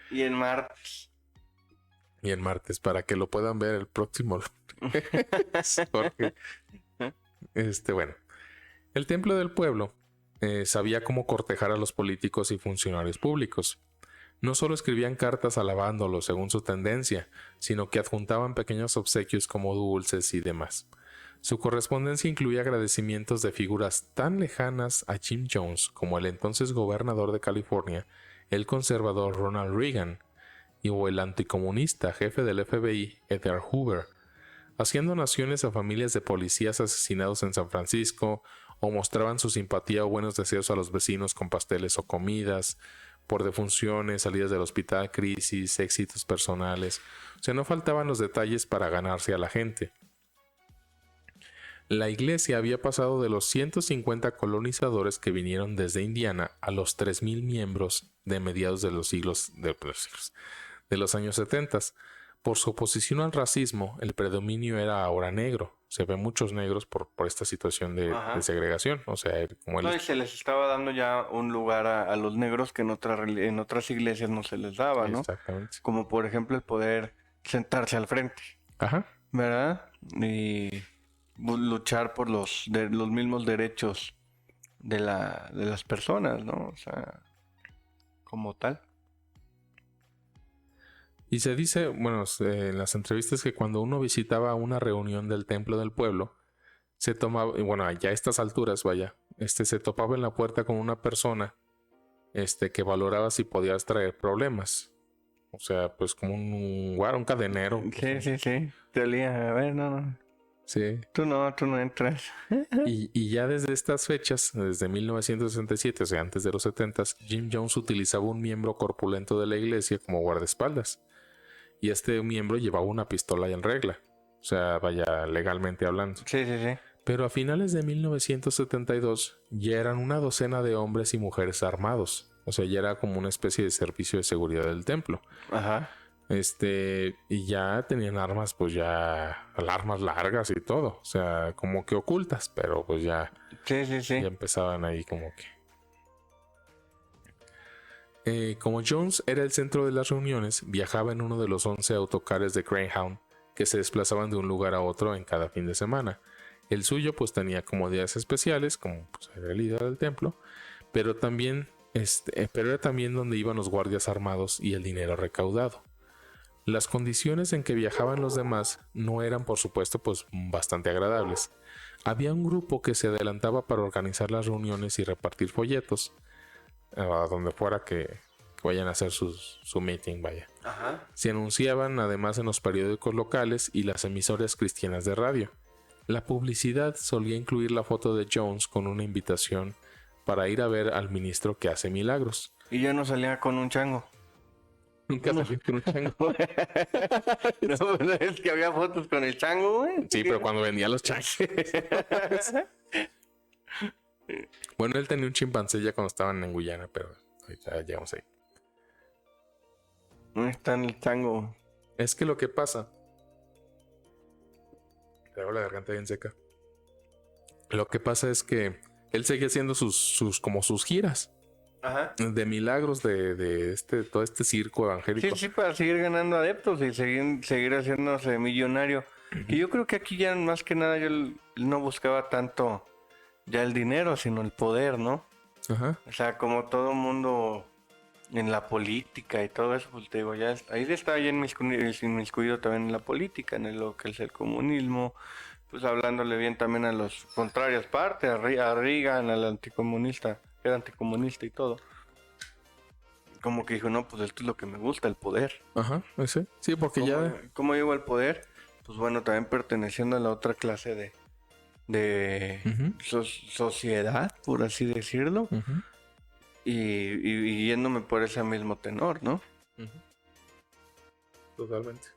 Y el martes. Y el martes, para que lo puedan ver el próximo lunes. Porque, bueno. El templo del pueblo sabía cómo cortejar a los políticos y funcionarios públicos. No solo escribían cartas alabándolos según su tendencia, sino que adjuntaban pequeños obsequios como dulces y demás. Su correspondencia incluía agradecimientos de figuras tan lejanas a Jim Jones como el entonces gobernador de California, el conservador Ronald Reagan, o el anticomunista jefe del FBI, Edgar Hoover, haciendo donaciones a familias de policías asesinados en San Francisco, o mostraban su simpatía o buenos deseos a los vecinos con pasteles o comidas, por defunciones, salidas del hospital, crisis, éxitos personales. O sea, no faltaban los detalles para ganarse a la gente. La iglesia había pasado de los 150 colonizadores que vinieron desde Indiana a los 3,000 miembros de mediados de los años 70. Por su oposición al racismo, el predominio era ahora negro. Se ven muchos negros por esta situación de segregación. O sea, como No, y se les estaba dando ya un lugar a los negros que en otras iglesias no se les daba, ¿no? Exactamente. Como por ejemplo el poder sentarse al frente, Ajá. ¿verdad? Y luchar por los mismos derechos de las personas, ¿no? O sea, como tal. Y se dice, bueno, en las entrevistas que cuando uno visitaba una reunión del templo del pueblo, se tomaba, y bueno, ya a estas alturas, vaya, se topaba en la puerta con una persona, que valoraba si podías traer problemas. O sea, pues como un cadenero. Sí. Te olía, a ver, no. Sí. Tú no entras. Y ya desde estas fechas, desde 1967, o sea, antes de los 70s, Jim Jones utilizaba un miembro corpulento de la iglesia como guardaespaldas. Y este miembro llevaba una pistola en regla. O sea, vaya, legalmente hablando. Sí. Pero a finales de 1972 ya eran una docena de hombres y mujeres armados. O sea, ya era como una especie de servicio de seguridad del templo. Ajá. Y ya tenían armas, pues ya, armas largas y todo. O sea, como que ocultas, pero pues ya, Sí. ya empezaban ahí como que. Como Jones era el centro de las reuniones, viajaba en uno de los 11 autocares de Greyhound que se desplazaban de un lugar a otro en cada fin de semana. El suyo pues tenía comodidades especiales, como pues, era el líder del templo, pero era también donde iban los guardias armados y el dinero recaudado. Las condiciones en que viajaban los demás no eran, por supuesto, pues bastante agradables. Había un grupo que se adelantaba para organizar las reuniones y repartir folletos a donde fuera que vayan a hacer su meeting, vaya. Ajá. Se anunciaban además en los periódicos locales y las emisoras cristianas de radio. La publicidad solía incluir la foto de Jones con una invitación para ir a ver al ministro que hace milagros. Y yo no salía con un chango. Nunca salí con un chango. No, es que había fotos con el chango, güey. Sí, pero cuando vendía los changos. Bueno, él tenía un chimpancé ya cuando estaban en Guyana, pero ya llegamos ahí. ¿Dónde está el chango? Es que lo que pasa... Traigo la garganta bien seca. Lo que pasa es que él seguía haciendo sus giras Ajá. de milagros de todo este circo Sí, evangélico. sí, para seguir ganando adeptos y seguir haciéndose millonario. Y yo creo que aquí ya más que nada él no buscaba tanto ya el dinero, sino el poder, ¿no? Ajá. O sea, como todo mundo en la política y todo eso, pues te digo, ya ahí está ya inmiscuido también en la política, en lo que es el comunismo, pues hablándole bien también a los contrarias partes, a Reagan, al anticomunista, era anticomunista y todo. Como que dijo, no, pues esto es lo que me gusta, el poder. Ajá, ese. Sí, porque ¿Cómo llegó al poder? Pues bueno, también perteneciendo a la otra clase de Ujú. sociedad, por así decirlo, Ujú, y yéndome por ese mismo tenor, ¿no? ujú. Totalmente.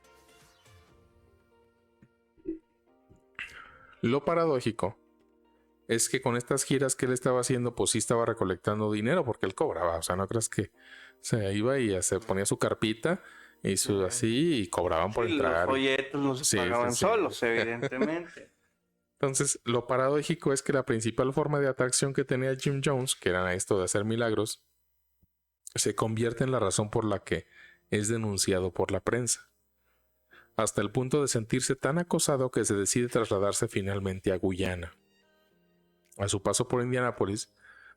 Lo paradójico es que con estas giras que él estaba haciendo, pues sí estaba recolectando dinero porque él cobraba. O sea, no creas que se iba y se ponía su carpita y así y cobraban por Sí, los entrar. folletos no se Sí, pagaban sí. solos, evidentemente. Entonces, lo paradójico es que la principal forma de atracción que tenía Jim Jones, que era esto de hacer milagros, se convierte en la razón por la que es denunciado por la prensa, hasta el punto de sentirse tan acosado que se decide trasladarse finalmente a Guyana. A su paso por Indianápolis,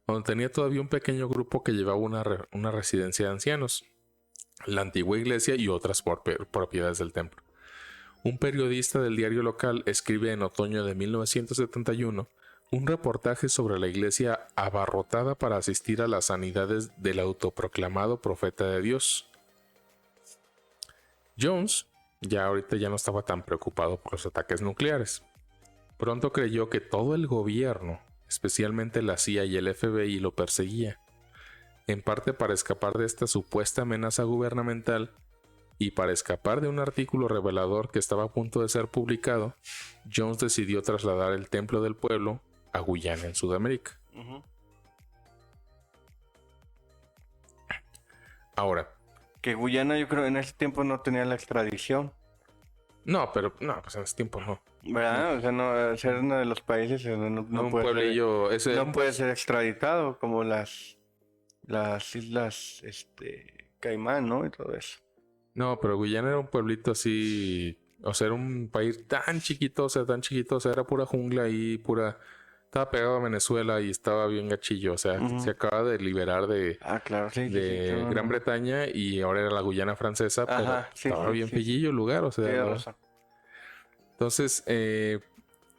donde tenía todavía un pequeño grupo que llevaba una residencia de ancianos, la antigua iglesia y otras propiedades del templo. Un periodista del diario local escribe en otoño de 1971 un reportaje sobre la iglesia abarrotada para asistir a las sanidades del autoproclamado profeta de Dios. Jones ahorita ya no estaba tan preocupado por los ataques nucleares. Pronto creyó que todo el gobierno, especialmente la CIA y el FBI, lo perseguía, en parte para escapar de esta supuesta amenaza gubernamental y para escapar de un artículo revelador que estaba a punto de ser publicado. Jones decidió trasladar el templo del pueblo a Guyana, en Sudamérica. Ujú. Ahora, Que Guyana yo creo en ese tiempo no tenía la extradición, pues en ese tiempo no. ¿verdad? O sea, no, ser uno de los países en donde No, un puede pueblillo, no puede ser extraditado como las islas Caimán, ¿no? Y todo eso. no, pero Guyana era un pueblito así, o sea, era un país tan chiquito, era pura jungla y estaba pegado a Venezuela y estaba bien gachillo, o sea, Ujú. se acaba de liberar de Ah, claro, sí, de Gran Bretaña y ahora era la Guyana francesa, pero Ajá, sí, estaba sí, bien sí, pillillo el lugar, o sea, tienes razón. entonces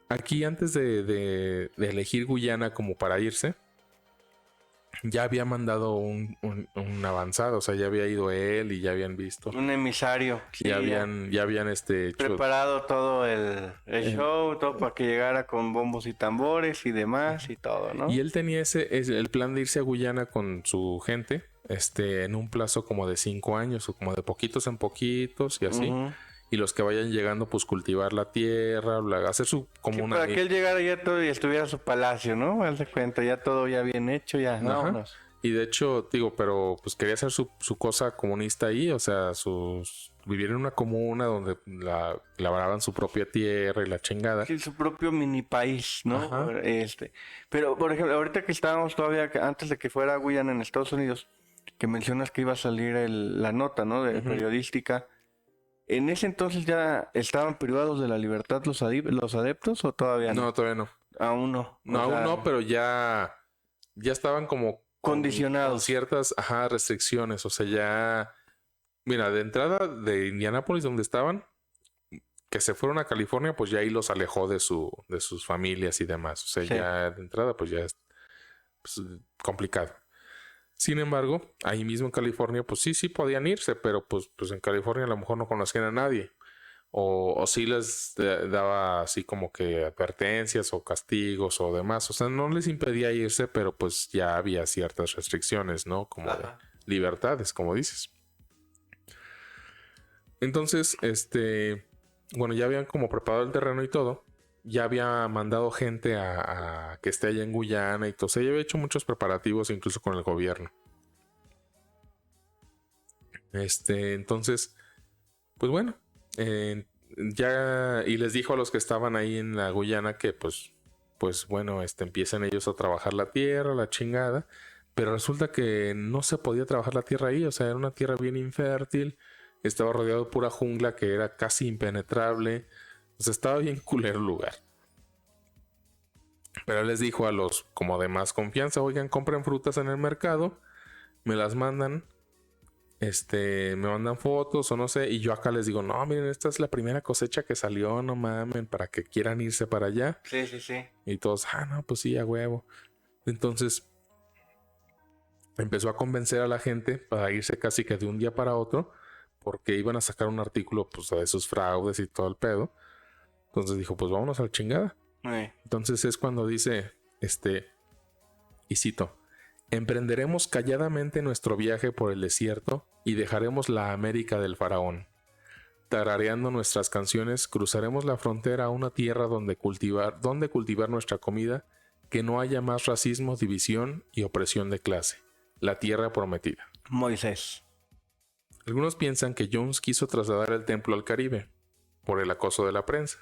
aquí antes de elegir Guyana como para irse, ya había mandado un avanzado, o sea, ya había ido él y ya habían visto, Un emisario. Sí, ya habían hecho preparado todo el show, todo para que llegara con bombos y tambores y demás y todo, ¿no? y él tenía el plan de irse a Guyana con su gente, en un plazo como de 5 años, o como de poquitos en poquitos y así. Ujú. Y los que vayan llegando, pues cultivar la tierra, hacer como Sí, una... para que él llegara ya todo y estuviera su palacio, ¿no? Haz de cuenta, ya todo ya bien hecho, ya, Ajá. vámonos. Y de hecho, digo, pero pues quería hacer su cosa comunista ahí, o sea, vivir en una comuna donde labraban su propia tierra y la chingada. Sí, su propio mini país, ¿no? Ajá. Pero, por ejemplo, ahorita que estábamos todavía, antes de que fuera a Guyana en Estados Unidos, que mencionas que iba a salir la nota, ¿no? De Ujú. periodística. ¿En ese entonces ya estaban privados de la libertad los adeptos o todavía no? No, todavía no. Aún no. No, O aún sea, no, pero ya estaban como con condicionados. ciertas, restricciones. O sea, ya, mira, de entrada de Indianápolis, donde estaban, que se fueron a California, pues ya ahí los alejó de sus familias y demás. O sea, Sí. ya de entrada, pues ya es complicado. Sin embargo, ahí mismo en California, pues sí podían irse, pero pues en California a lo mejor no conocían a nadie. O sí les daba así como que advertencias o castigos o demás. O sea, no les impedía irse, pero pues ya había ciertas restricciones, ¿no? Como de Ajá. libertades, como dices. Entonces, bueno, ya habían como preparado el terreno y todo. Ya había mandado gente a que esté allá en Guyana y todo. O sea, ya había hecho muchos preparativos incluso con el gobierno. Entonces, pues bueno, ya, y les dijo a los que estaban ahí en la Guyana que pues pues bueno, empiezan ellos a trabajar la tierra, la chingada. Pero resulta que no se podía trabajar la tierra ahí. O sea, era una tierra bien infértil. Estaba rodeado de pura jungla que era casi impenetrable. O sea, estaba bien culero el lugar. Pero él les dijo a los como de más confianza: oigan, compren frutas en el mercado, me las mandan, me mandan fotos o no sé, y yo acá les digo: no, miren, esta es la primera cosecha que salió, no mamen, para que quieran irse para allá. Sí, sí, sí. Y todos: no, pues sí, a huevo. Entonces empezó a convencer a la gente para irse casi que de un día para otro, porque iban a sacar un artículo pues de esos fraudes y todo el pedo. Entonces dijo: pues vámonos a la chingada. Entonces es cuando dice, y cito: emprenderemos calladamente nuestro viaje por el desierto y dejaremos la América del faraón. Tarareando nuestras canciones, cruzaremos la frontera a una tierra donde cultivar nuestra comida, que no haya más racismo, división y opresión de clase. La tierra prometida. Moisés. Algunos piensan que Jones quiso trasladar el templo al Caribe por el acoso de la prensa.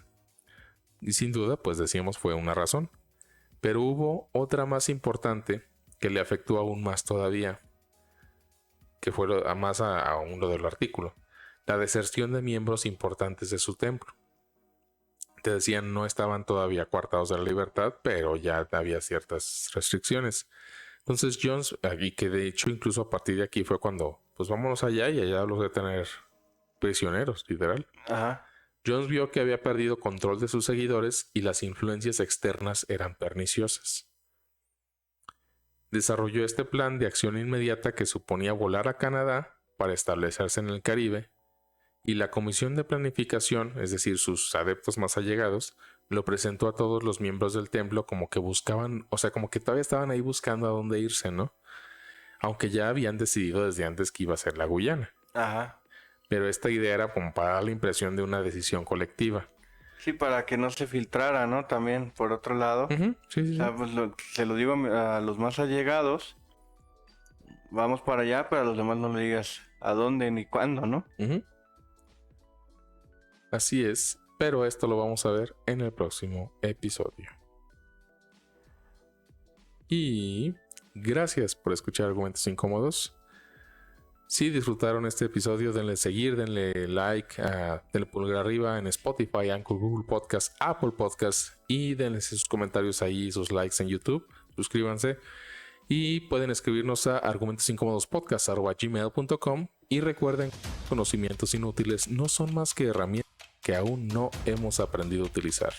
Y sin duda, pues decíamos, fue una razón. Pero hubo otra más importante que le afectó aún más todavía, que fue aún lo del artículo: la deserción de miembros importantes de su templo. Te decían, no estaban todavía coartados de la libertad, pero ya había ciertas restricciones. Entonces Jones, y que de hecho incluso a partir de aquí fue cuando, pues vámonos allá, y allá los de tener prisioneros, literal. Ajá. Jones vio que había perdido control de sus seguidores y las influencias externas eran perniciosas. Desarrolló este plan de acción inmediata que suponía volar a Canadá para establecerse en el Caribe, y la comisión de planificación, es decir, sus adeptos más allegados, lo presentó a todos los miembros del templo como que buscaban, o sea, como que todavía estaban ahí buscando a dónde irse, ¿no? Aunque ya habían decidido desde antes que iba a ser la Guyana. Ajá. Pero esta idea era como para dar la impresión de una decisión colectiva. Sí, para que no se filtrara, ¿no? También, por otro lado. Sí, sí, O sea, sí. pues se lo digo a los más allegados. Vamos para allá, pero a los demás no le digas a dónde ni cuándo, ¿no? Así es, pero esto lo vamos a ver en el próximo episodio. Y gracias por escuchar Argumentos Incómodos. Si disfrutaron este episodio, denle seguir, denle like, denle pulgar arriba en Spotify, Anchor, Google Podcast, Apple Podcast, y denle sus comentarios ahí, sus likes en YouTube. Suscríbanse y pueden escribirnos a argumentosincómodospodcast@gmail.com, y recuerden, conocimientos inútiles no son más que herramientas que aún no hemos aprendido a utilizar.